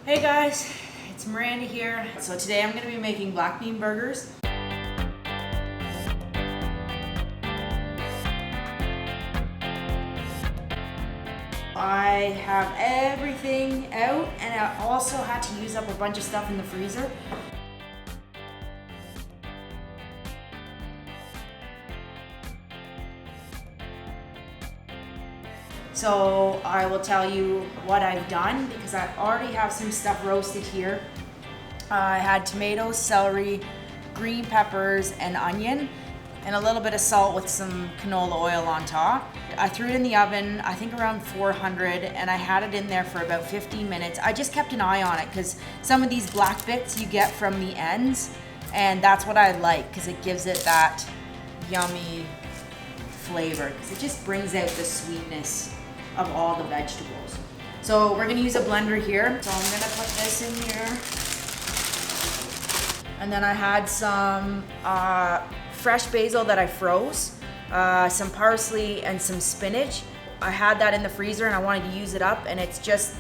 Hey guys, it's Miranda here. So today I'm going to be making Blackbean Burgers. I have everything out and I also had to use up a bunch of stuff in the freezer. So I will tell you what I've done because I already have some stuff roasted here. I had tomatoes, celery, green peppers, and onion, and a little bit of salt with some canola oil on top. I threw it in the oven, I think around 400, and I had it in there for about 15 minutes. I just kept an eye on it because some of these black bits you get from the ends, and that's what I like because it gives it that yummy flavor because it just brings out the sweetness of all the vegetables. So we're gonna use a blender here. So I'm gonna put this in here. And then I had some fresh basil that I froze, some parsley and some spinach. I had that in the freezer and I wanted to use it up and it's just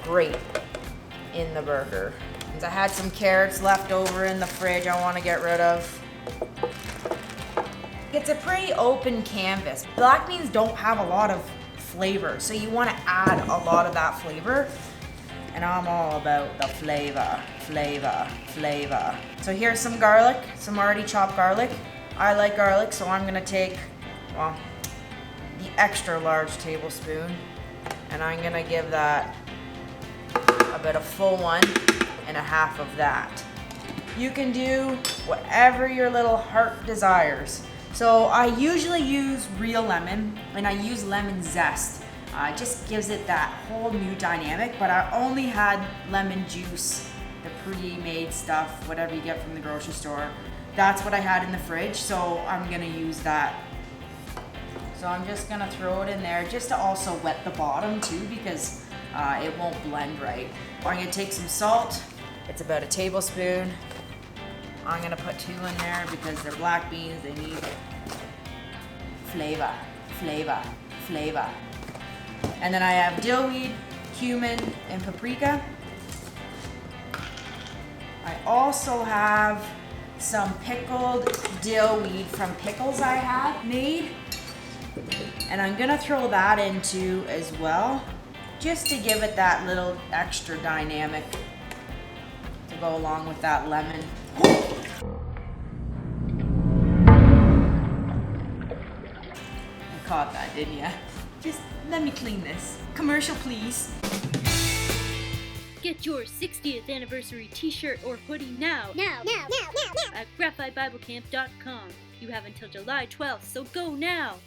great in the burger. I had some carrots left over in the fridge I wanna get rid of. It's a pretty open canvas. Black beans don't have a lot of flavor, so you want to add a lot of that flavor, and I'm all about the flavor. So here's some garlic, some already chopped garlic. I like garlic, so I'm gonna take, well, the extra large tablespoon, and I'm gonna give that about a full 1.5 of that. You can do whatever your little heart desires. So I usually use real lemon and I use lemon zest. It just gives it that whole new dynamic, but I only had lemon juice, the pre-made stuff, whatever you get from the grocery store. That's what I had in the fridge, so I'm gonna use that. So I'm just gonna throw it in there just to also wet the bottom too because it won't blend right. I'm gonna take some salt. It's about a tablespoon. I'm gonna put 2 in there because they're black beans, they need flavor. And then I have dill weed, cumin, and paprika. I also have some pickled dill weed from pickles I had made. And I'm gonna throw that in too as well, just to give it that little extra dynamic to go along with that lemon. You caught that, didn't you? Just let me clean this. Commercial, please. Get your 60th anniversary t-shirt or hoodie now at graphitebiblecamp.com. You have until July 12th, so go now.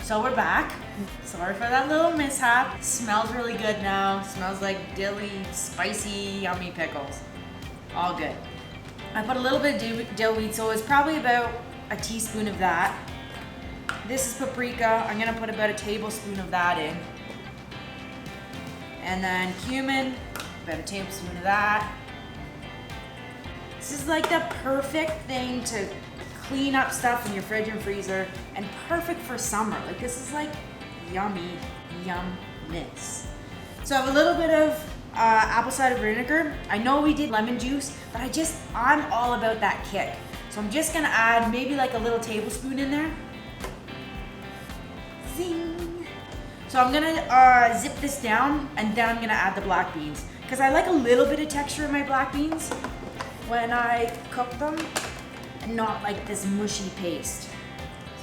So we're back. Sorry for that little mishap. Smells really good now. Smells like dilly, spicy, yummy pickles. All good. I put a little bit of dill weed, so it's probably about a teaspoon of that. This is paprika. I'm gonna put about a tablespoon of that in. And then cumin, about a tablespoon of that. This is like the perfect thing to clean up stuff in your fridge and freezer, and perfect for summer. Like this is like yummy, yumness. So I have a little bit of apple cider vinegar. I know we did lemon juice, but I'm all about that kick. So I'm just gonna add maybe like a little tablespoon in there. Zing. So I'm gonna zip this down and then I'm gonna add the black beans because I like a little bit of texture in my black beans when I cook them and not like this mushy paste.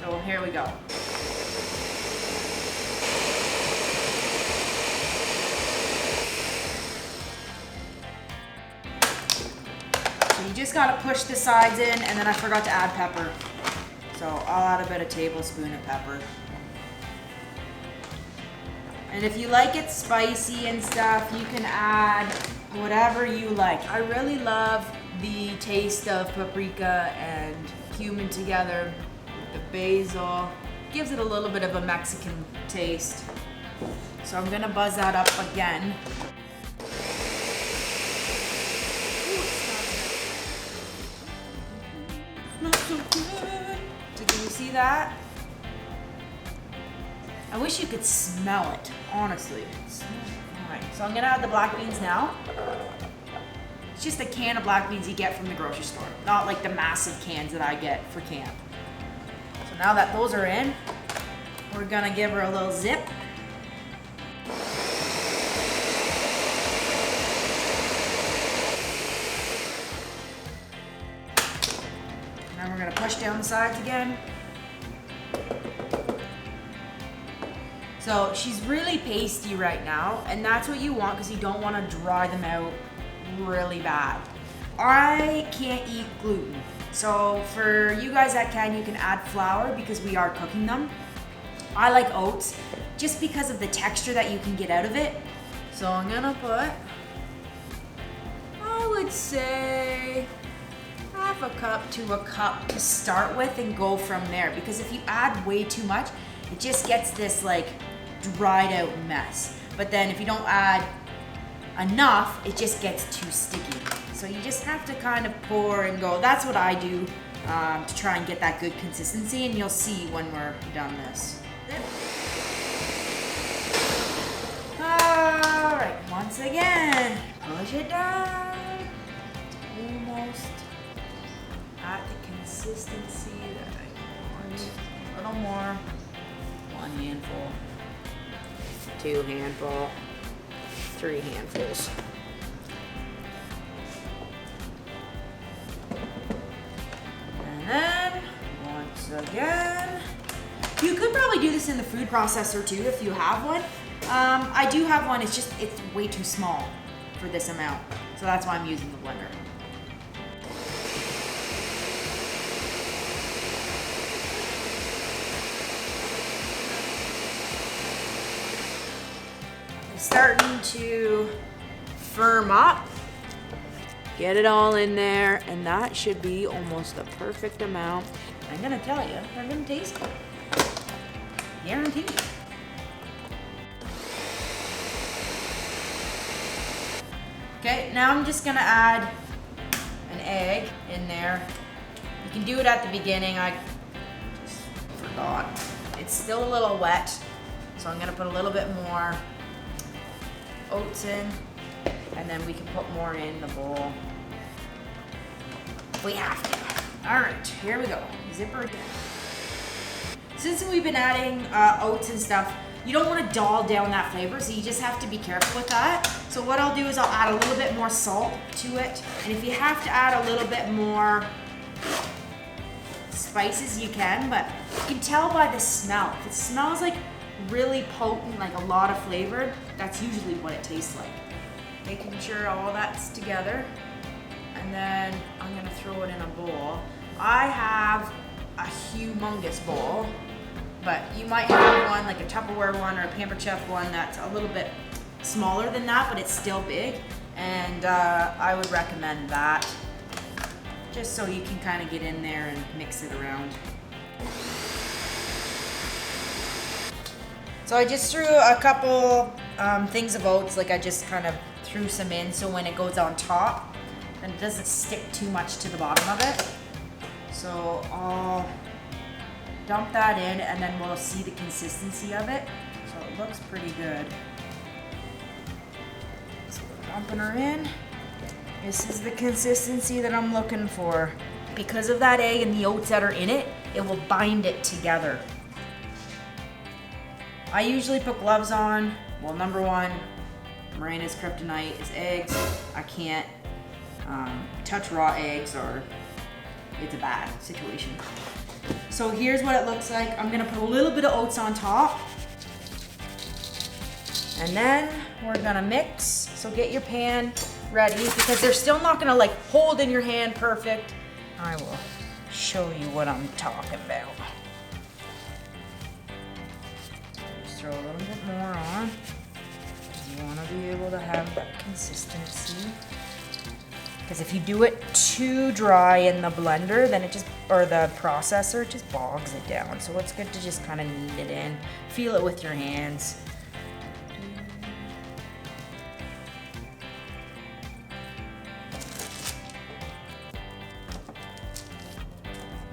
So here we go. So you just gotta push the sides in, and then I forgot to add pepper. So I'll add about a tablespoon of pepper. And if you like it spicy and stuff, you can add whatever you like. I really love the taste of paprika and cumin together with the basil. Gives it a little bit of a Mexican taste. So I'm gonna buzz that up again. Not so good. So can you see that? I wish you could smell it, honestly. Oh my Alright, so I'm gonna add the black beans now. It's just a can of black beans you get from the grocery store, not like the massive cans that I get for camp. So now that those are in, we're gonna give her a little zip. And then we're gonna push down the sides again. So she's really pasty right now, and that's what you want because you don't want to dry them out really bad. I can't eat gluten. So for you guys that can, you can add flour because we are cooking them. I like oats just because of the texture that you can get out of it. So I'm gonna put, I would say, half a cup to a cup to start with and go from there. Because if you add way too much, it just gets this like dried out mess. But then if you don't add enough, it just gets too sticky. So you just have to kind of pour and go. That's what I do to try and get that good consistency, and you'll see when we're done this. All right, once again, push it down. Almost at the consistency that I want. A little more. 1 handful. 2 handful. 3 handfuls. And then, once again, you could probably do this in the food processor too if you have one. I do have one, it's way too small for this amount. So that's why I'm using the blender. Starting to firm up. Get it all in there, and that should be almost the perfect amount. I'm gonna tell you, we're gonna taste it. Guaranteed. Okay, now I'm just gonna add an egg in there. You can do it at the beginning. I just forgot. It's still a little wet, so I'm gonna put a little bit more oats in, and then we can put more in the bowl. We have to. All right, here we go. Zipper again. Since we've been adding oats and stuff, you don't want to dull down that flavor, so you just have to be careful with that. So what I'll do is I'll add a little bit more salt to it, and if you have to add a little bit more spices, you can, but you can tell by the smell. If it smells like really potent, like a lot of flavor, that's usually what it tastes like. Making sure all that's together, and then I'm gonna throw it in a bowl. I have a humongous bowl, but you might have one like a Tupperware one or a Pampered Chef one that's a little bit smaller than that, but it's still big, and I would recommend that, just so you can kind of get in there and mix it around. So I just threw a couple things of oats, like I just kind of threw some in so when it goes on top, then it doesn't stick too much to the bottom of it. So I'll dump that in, and then we'll see the consistency of it. So it looks pretty good. So we're dumping her in. This is the consistency that I'm looking for. Because of that egg and the oats that are in it, it will bind it together. I usually put gloves on. Well, number one, Miranda's kryptonite is eggs. I can't touch raw eggs or it's a bad situation. So here's what it looks like. I'm gonna put a little bit of oats on top. And then we're gonna mix. So get your pan ready, because they're still not gonna like hold in your hand perfect. I will show you what I'm talking about. Just throw a little bit more on. You wanna be able to have that consistency. Because if you do it too dry in the blender, then it just, or the processor, it just bogs it down. So it's good to just kind of knead it in. Feel it with your hands.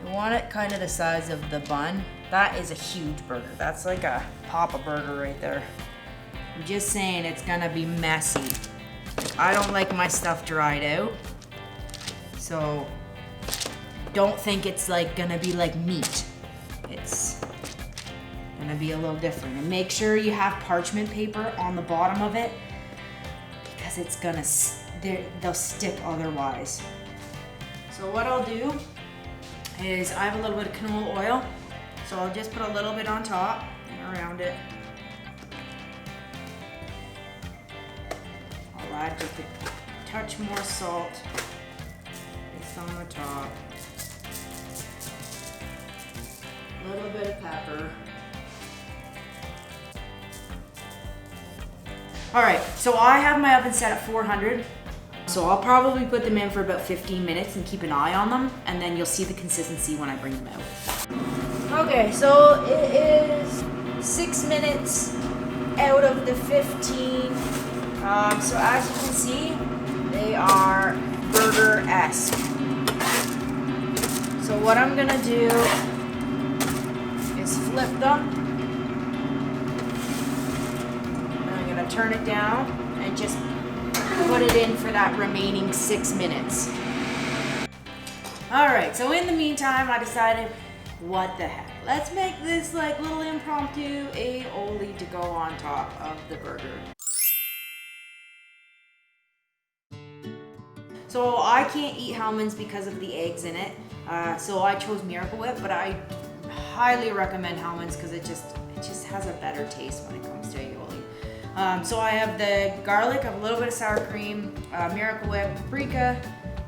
You want it kind of the size of the bun. That is a huge burger. That's like a Papa burger right there. I'm just saying it's gonna be messy. I don't like my stuff dried out. So don't think it's like gonna be like meat. It's gonna be a little different. And make sure you have parchment paper on the bottom of it because it's gonna, they'll stick otherwise. So what I'll do is I have a little bit of canola oil. So I'll just put a little bit on top and around it. I'll add just a touch more salt just on the top. A little bit of pepper. All right, so I have my oven set at 400. So I'll probably put them in for about 15 minutes and keep an eye on them, and then you'll see the consistency when I bring them out. Okay, so it is 6 minutes out of the 15. So as you can see, they are burger-esque. So what I'm gonna do is flip them. And I'm gonna turn it down and just put it in for that remaining 6 minutes. All right, so in the meantime, I decided, what the heck? Let's make this like little impromptu aioli to go on top of the burger. So I can't eat Hellmann's because of the eggs in it. So I chose Miracle Whip, but I highly recommend Hellmann's because it just has a better taste when it comes to aioli. So I have the garlic, I have a little bit of sour cream, Miracle Whip, paprika,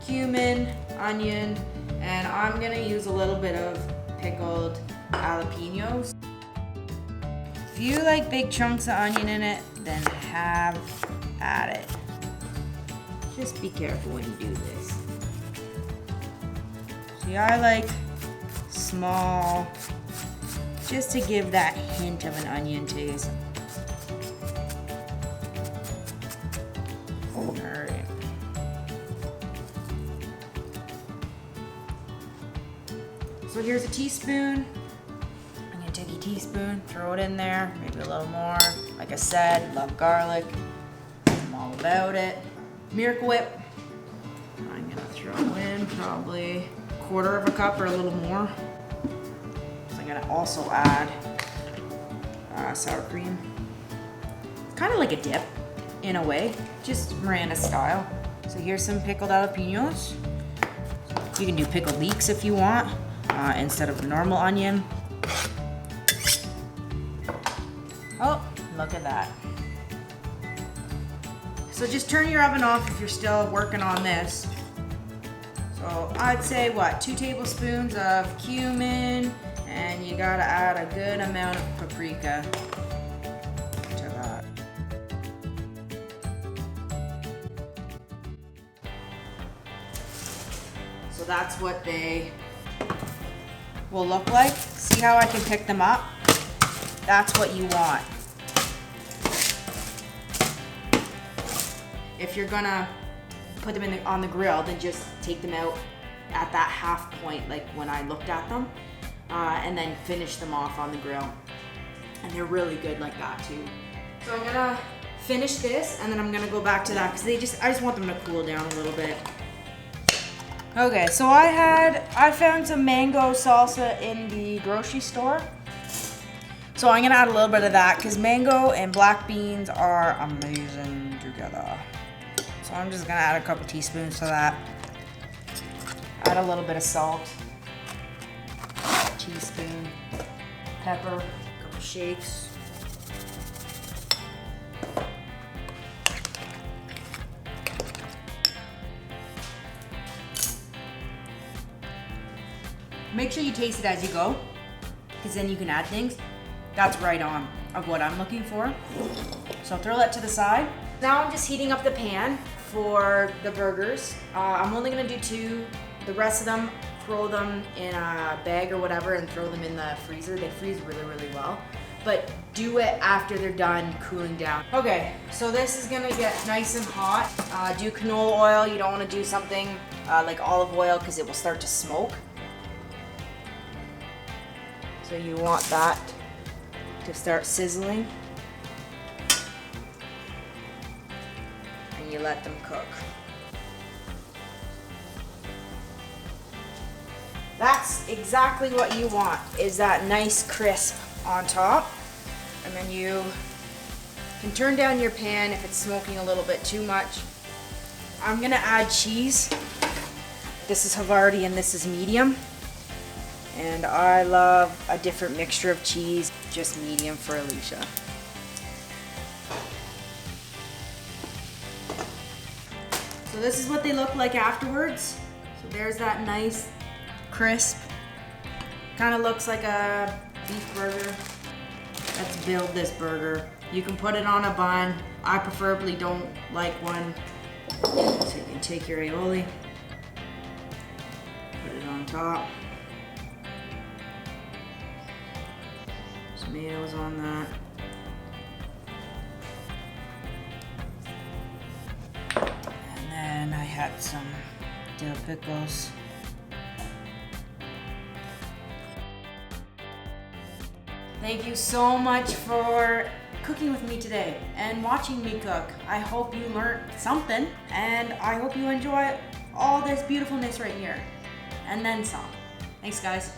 cumin, onion, and I'm gonna use a little bit of pickled jalapenos. If you like big chunks of onion in it, then have at it. Just be careful when you do this. See, I like small, just to give that hint of an onion taste. Alright. So here's a teaspoon. I'm gonna take a teaspoon, throw it in there, maybe a little more. Like I said, love garlic. I'm all about it. Miracle Whip. I'm gonna throw in probably a quarter of a cup or a little more. So I'm gonna also add sour cream. It's kind of like a dip in a way, just Miranda style. So here's some pickled jalapenos. You can do pickled leeks if you want, instead of a normal onion. Oh, look at that. So just turn your oven off if you're still working on this. So I'd say what, 2 tablespoons of cumin, and you gotta add a good amount of paprika to that. So that's what they will look like. See how I can pick them up? That's what you want. If you're gonna put them in on the grill, then just take them out at that half point, like when I looked at them, and then finish them off on the grill. And they're really good like that too. So I'm gonna finish this, and then I'm gonna go back to that because I just want them to cool down a little bit. Okay, so I found some mango salsa in the grocery store. So I'm gonna add a little bit of that because mango and black beans are amazing together. So I'm just gonna add a couple teaspoons to that. Add a little bit of salt. A teaspoon. Pepper. A couple shakes. Make sure you taste it as you go, because then you can add things. That's right on of what I'm looking for. So throw that to the side. Now I'm just heating up the pan for the burgers. I'm only gonna do 2. The rest of them, throw them in a bag or whatever and throw them in the freezer. They freeze really, really well. But do it after they're done cooling down. Okay, so this is gonna get nice and hot. Do canola oil. You don't wanna do something like olive oil because it will start to smoke. So you want that to start sizzling. and you let them cook. That's exactly what you want, is that nice crisp on top. And then you can turn down your pan if it's smoking a little bit too much. I'm gonna add cheese. This is Havarti and this is medium. And I love a different mixture of cheese, just medium for Alicia. So this is what they look like afterwards. So there's that nice crisp. Kind of looks like a beef burger. Let's build this burger. You can put it on a bun. I preferably don't like one. So you can take your aioli, put it on top. Tomatoes on that. And then I had some dill pickles. Thank you so much for cooking with me today and watching me cook. I hope you learned something, and I hope you enjoy all this beautifulness right here. And then some. Thanks, guys.